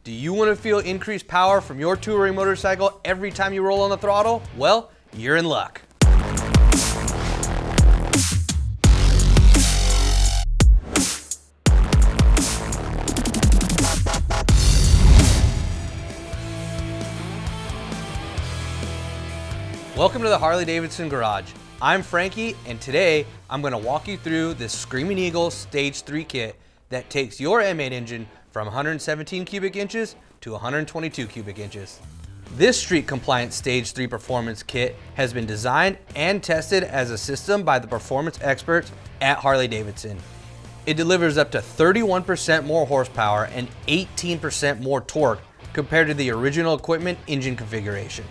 Do you want to feel increased power from your touring motorcycle every time you roll on the throttle? Well, you're in luck. Welcome to the Harley-Davidson Garage. I'm Frankie, and today I'm going to walk you through this Screamin' Eagle Stage 3 kit that takes your M8 engine from 117 cubic inches to 122 cubic inches. This street compliant Stage 3 performance kit has been designed and tested as a system by the performance experts at Harley-Davidson. It delivers up to 31% more horsepower and 18% more torque compared to the original equipment engine configuration.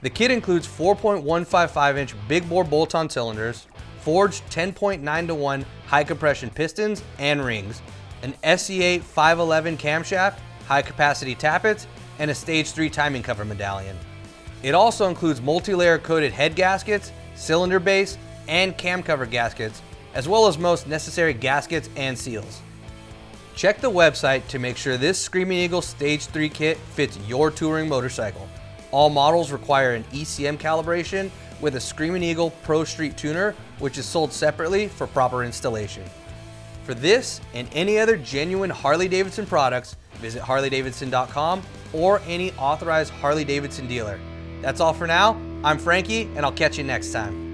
The kit includes 4.155-inch big bore bolt-on cylinders, forged 10.9-to-1 high compression pistons and rings, an SE8 511 camshaft, high capacity tappets, and a Stage 3 timing cover medallion. It also includes multi-layer coated head gaskets, cylinder base, and cam cover gaskets, as well as most necessary gaskets and seals. Check the website to make sure this Screamin' Eagle Stage 3 kit fits your touring motorcycle. All models require an ECM calibration with a Screamin' Eagle Pro Street Tuner, which is sold separately for proper installation. For this and any other genuine Harley-Davidson products, visit harleydavidson.com or any authorized Harley-Davidson dealer. That's all for now. I'm Frankie, and I'll catch you next time.